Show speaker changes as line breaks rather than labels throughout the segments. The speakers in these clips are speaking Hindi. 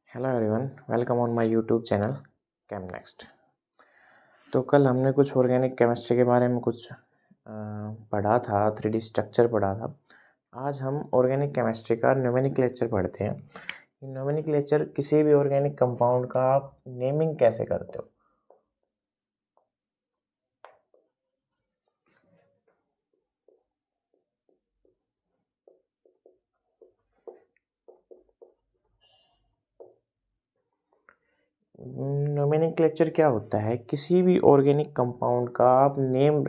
Hello everyone, welcome on my YouTube channel came next. तो कल हमने कुछ ऑर्गेनिक केमिस्ट्री के बारे में कुछ पढ़ा था, 3D स्ट्रक्चर पढ़ा था। आज हम ऑर्गेनिक केमिस्ट्री का नोमेनक्लेचर पढ़ते हैं। नोमेनक्लेचर किसी भी ऑर्गेनिक कंपाउंड का आप नेमिंग कैसे करते हो। नोमेनक्लेचर क्या होता है, किसी भी ऑर्गेनिक कंपाउंड का आप नेम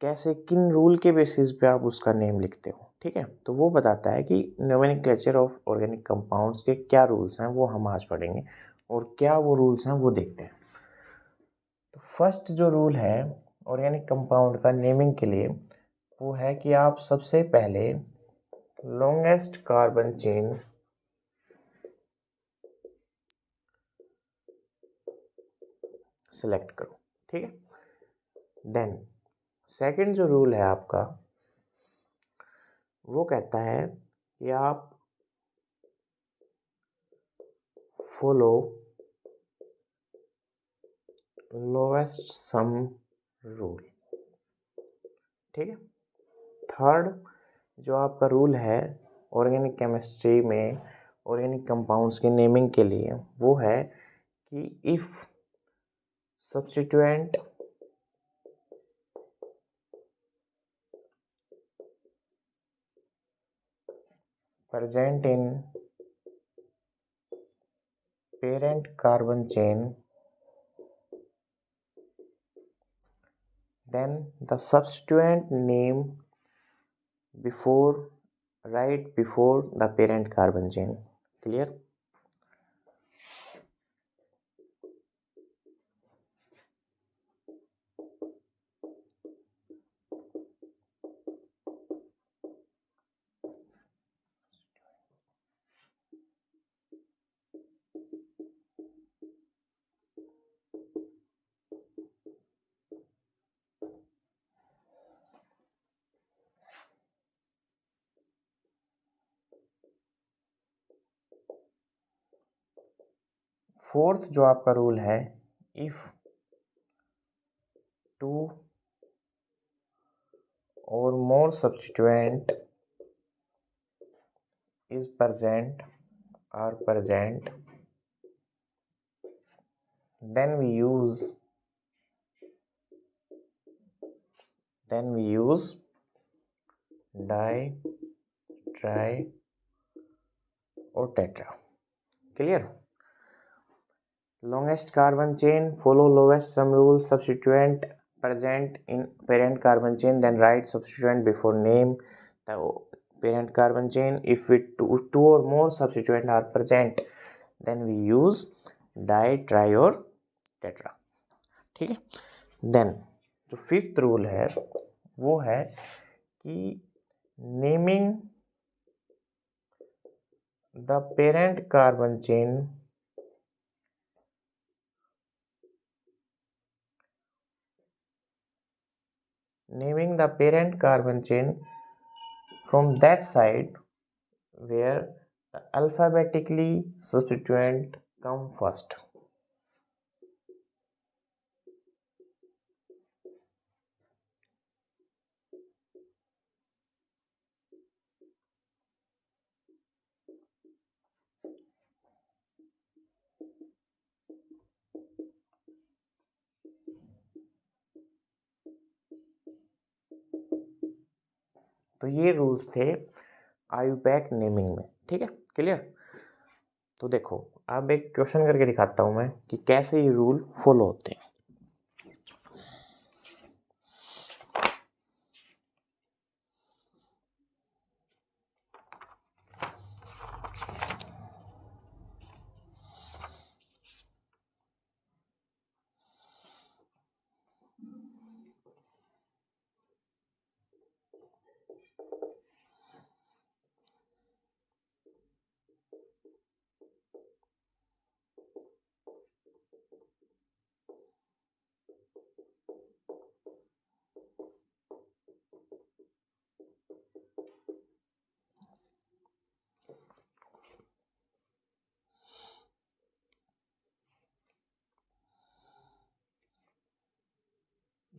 कैसे, किन रूल के बेसिस पे आप उसका नेम लिखते हो। ठीक है, तो वो बताता है कि नोमेनक्लेचर ऑफ ऑर्गेनिक कंपाउंड्स के क्या रूल्स हैं, वो हम आज पढ़ेंगे और क्या वो रूल्स हैं वो देखते हैं। तो फर्स्ट जो रूल है ऑर्गेनिक कंपाउंड का नेमिंग के लिए, वो है कि आप सबसे पहले लॉन्गेस्ट कार्बन चेन सेलेक्ट करो। ठीक है, देन सेकंड जो रूल है आपका, वो कहता है कि आप फॉलो लोवेस्ट सम रूल। ठीक है, थर्ड जो आपका रूल है ऑर्गेनिक केमिस्ट्री में ऑर्गेनिक कंपाउंड्स के नेमिंग के लिए, वो है कि if substituent present in parent carbon chain, then the substituent name before right before the parent carbon chain. Clear? Fourth जो आपका रूल है, if two or more substituent is present or present, then we use di, tri or tetra. Clear? Longest carbon chain, follow lowest sum rule, substituent present in parent carbon chain, then write substituent before name the parent carbon chain. If two or more substituent are present, then we use di, tri or tetra. ठीक है, देन जो फिफ्थ रूल है वो है कि naming the parent carbon chain from that side where the alphabetically substituent come first. तो ये रूल्स थे आयुपैक नेमिंग में। ठीक है, क्लियर? तो देखो, अब एक क्वेश्चन करके दिखाता हूं मैं कि कैसे ये रूल फॉलो होते हैं।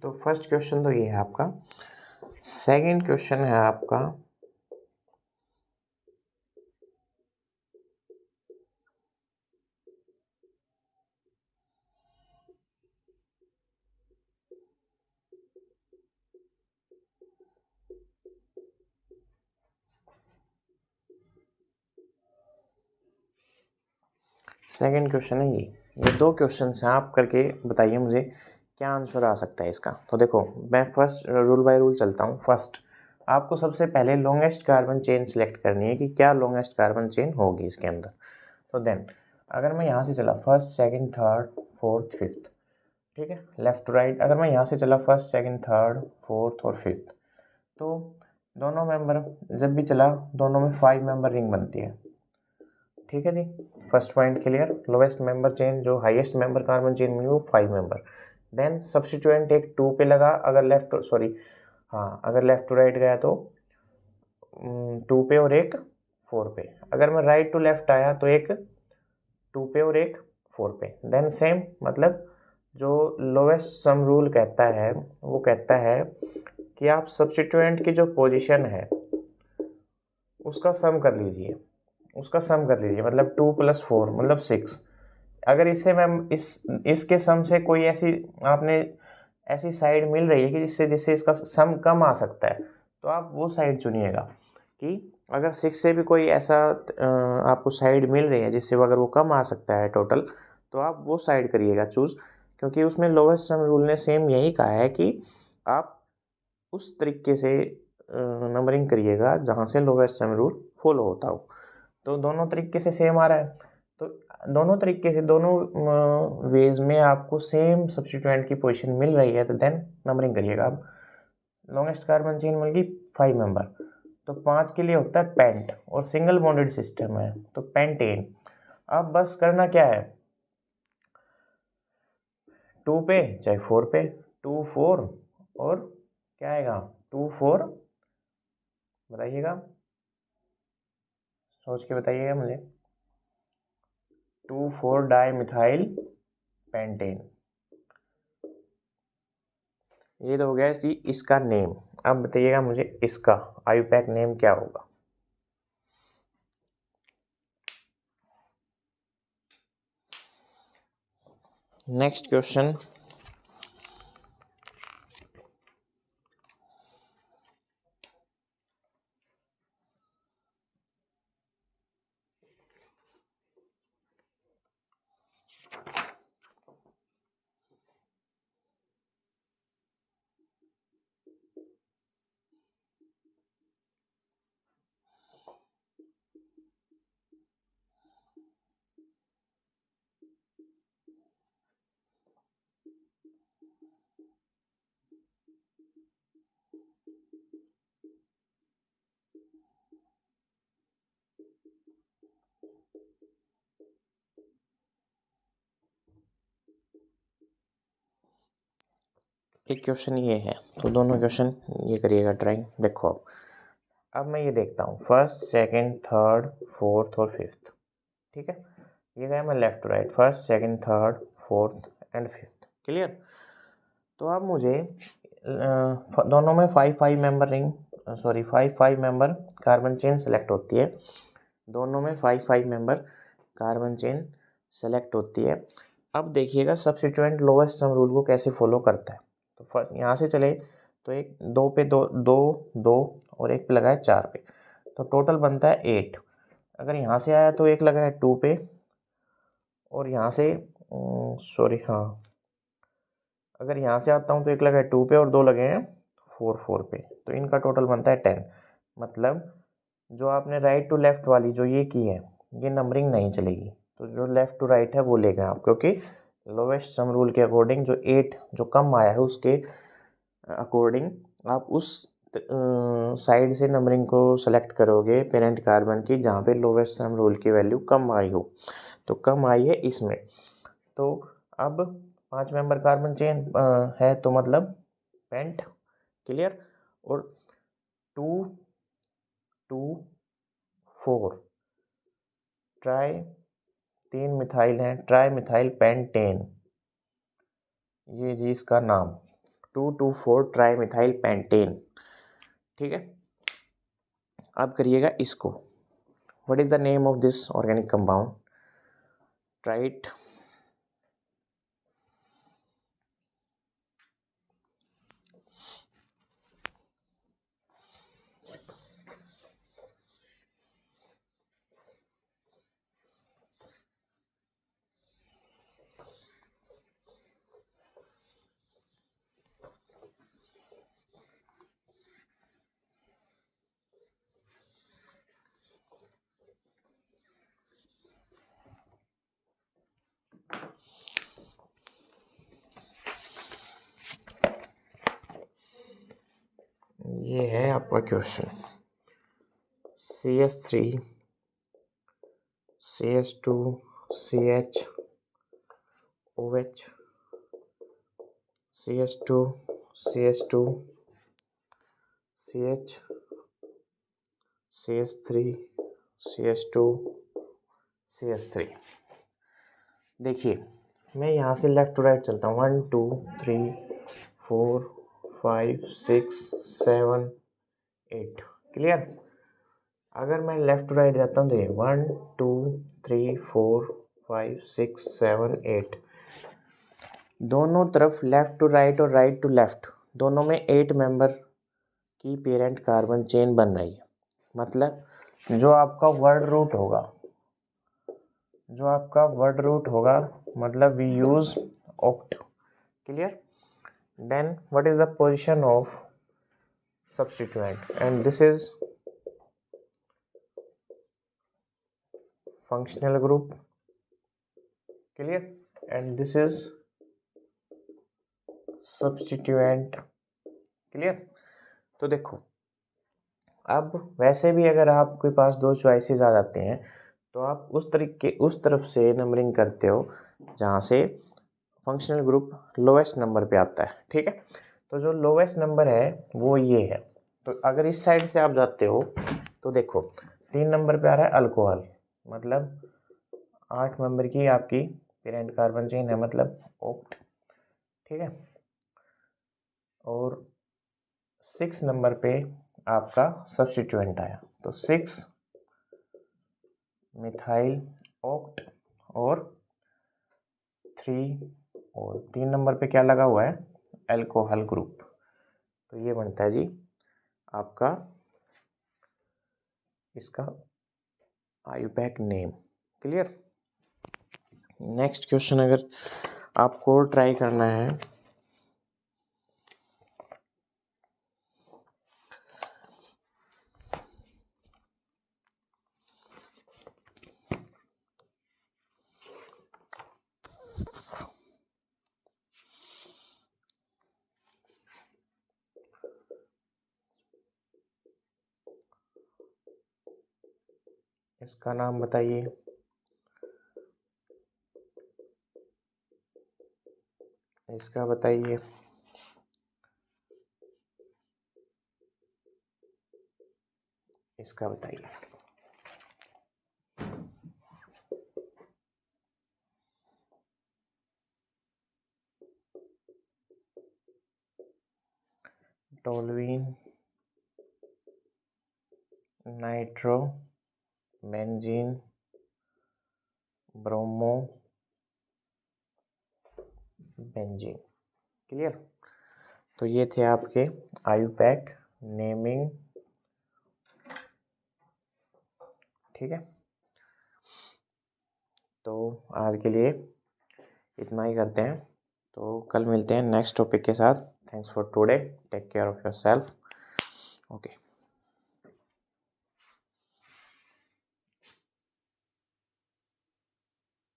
तो फर्स्ट क्वेश्चन तो ये है आपका। सेकंड क्वेश्चन है आपका सेकंड क्वेश्चन है ये 2 क्वेश्चन हैं, आप करके बताइए मुझे क्या आंसर आ सकता है इसका। तो देखो मैं फर्स्ट रूल बाय रूल चलता हूँ। फर्स्ट आपको सबसे पहले लॉन्गेस्ट कार्बन चेन सिलेक्ट करनी है कि क्या लॉन्गेस्ट कार्बन चेन होगी इसके अंदर। तो देन अगर मैं यहाँ से चला first second third fourth fifth, ठीक है, लेफ्ट टू राइट। अगर मैं यहाँ से चला फर्स्ट सेकंड थर्ड फोर्थ और फिफ्थ, तो दोनों मेंबर जब भी चला दोनों में 5 मेंबर रिंग बनती है। ठीक है जी, first point clear. Lowest member chain जो हाईएस्ट मेंबर कार्बन चेन में वो 5 मेंबर। देन सब्स्टिट्यूएंट एक 2 पे लगा, अगर लेफ्ट सॉरी हाँ अगर लेफ्ट टू राइट गया तो 2 पे और एक 4 पे। अगर मैं राइट टू लेफ्ट आया तो एक 2 पे और एक 4 पे। देन सेम मतलब जो लोवेस्ट सम रूल कहता है वो कहता है कि आप सब्स्टिट्यूएंट की जो पोजीशन है उसका सम कर लीजिए, मतलब 2 + 4 मतलब 6। अगर इससे मैम इसके सम से कोई ऐसी आपने ऐसी साइड मिल रही है कि जिससे इसका सम कम आ सकता है, तो आप वो साइड चुनिएगा। कि अगर 6 से भी कोई ऐसा आपको साइड मिल रही है जिससे अगर वो कम आ सकता है टोटल, तो आप वो साइड करिएगा चूज़। क्योंकि उसमें लोवेस्ट सम रूल ने सेम यही कहा है कि आप उस तरीके से नंबरिंग करिएगा जहाँ से लोवेस्ट सम रूल फॉलो होता हो। तो दोनों तरीके से सेम आ रहा है, तो दोनों तरीके से दोनों वेज में आपको सेम सब्स्टिट्यूएंट की पोजीशन मिल रही है, तो देन नंबरिंग करिएगा। अब लॉन्गेस्ट कार्बन चेन मिल गई 5 मेंबर, तो 5 के लिए होता है पेंट और सिंगल बॉन्डेड सिस्टम है तो पेंटेन। अब बस करना क्या है, 2 पे चाहे 4 पे, 2 4 और क्या आएगा 2 4, बताइएगा, सोच के बताइएगा मुझे। 2 4 डाई मिथाइल पेंटेन, ये तो हो गया जी इसका नेम। अब बताइएगा मुझे इसका आईयूपैक नेम क्या होगा। नेक्स्ट क्वेश्चन, एक क्वेश्चन ये है तो दोनों क्वेश्चन ये करिएगा ड्राइंग। देखो अब मैं ये देखता हूँ फर्स्ट सेकंड थर्ड फोर्थ और फिफ्थ, ठीक है, ये गया मैं left to right, first second third fourth and fifth, clear. तो अब मुझे दोनों में 5 member ring 5 member carbon chain select होती है, दोनों में 5 मेंबर कार्बन चेन सेलेक्ट होती है। अब देखिएगा सब्स्टिट्यूएंट लोवेस्ट सम रूल को कैसे फॉलो करता है। तो फर्स्ट यहाँ से चले तो एक 2 पे 2 2 2 और एक पे लगाए 4 पे, तो टोटल बनता है 8। अगर यहाँ से आया तो एक लगा है 2 पे और यहाँ से अगर यहाँ से आता हूँ तो एक लगा है 2 पे और 2 लगे हैं 4 पे, तो इनका टोटल बनता है 10। मतलब जो आपने राइट टू लेफ्ट वाली जो ये की है ये नंबरिंग नहीं चलेगी, तो जो लेफ्ट टू राइट है वो लेगा आप, क्योंकि लोवेस्ट सम रूल के अकॉर्डिंग जो 8 जो कम आया है उसके अकॉर्डिंग आप उस साइड से नंबरिंग को सेलेक्ट करोगे पेरेंट कार्बन की जहाँ पे लोवेस्ट सम रूल की वैल्यू कम आई हो। तो कम आई है इसमें, तो अब 5 मेंबर कार्बन चेन है तो मतलब पेंट, क्लियर। और 2 2 4 ट्राई 3 मिथाइल हैं, ट्राई मिथाइल पेंटेन, ये जी इसका नाम। 2,2,4 ट्राई मिथाइल पेंटेन। ठीक है, अब करिएगा इसको। What is the name of this organic compound? Right, ये है आपका question. CH3 CH2 CH OH CH2 CH2 CH CH3 CH2 CH3। देखिए, मैं यहाँ से लेफ्ट टू राइट चलता हूँ। 1 2 3 4 5 6 7 8। क्लियर? अगर मैं लेफ्ट टू राइट जाता हूँ तो ये 1 2 3 4 5 6 7 8, दोनों तरफ लेफ्ट टू राइट और राइट टू लेफ्ट दोनों में 8 मेंबर की पेरेंट कार्बन चेन बन रही है। मतलब जो आपका वर्ड रूट होगा, मतलब we use oct. Clear? Then what is the position of substituent, and this is functional group. Clear? And this is substituent. Clear? तो देखो, अब वैसे भी अगर आपके पास दो चॉइसेस आ जाते हैं तो आप उस तरफ से नंबरिंग करते हो जहाँ से फंक्शनल ग्रुप लोवेस्ट नंबर पे आता है। ठीक है, तो जो लोवेस्ट नंबर है वो ये है। तो अगर इस साइड से आप जाते हो तो देखो 3 नंबर पे आ रहा है अल्कोहल, मतलब 8 मेंबर की आपकी पेरेंट कार्बन चेन है, मतलब ऑक्ट। ठीक है, और 6 नंबर पे आपका सब्स्टिट्यूएंट आया, तो 6 मिथाइल ऑक्ट और 3 और 3 नंबर पे क्या लगा हुआ है? Alcohol group. तो ये बनता है जी आपका इसका IUPAC name. Clear? Next question अगर आपको ट्राई करना है, इसका नाम बताइए। इसका बताइए। इसका बताइए। Toluene, nitro, benzene, bromo, benzene. Clear? तो ये थे आपके आयुपैक नेमिंग। ठीक है, तो आज के लिए इतना ही करते हैं, तो कल मिलते हैं नेक्स्ट टॉपिक के साथ। Thanks for today, take care of your self. Okay.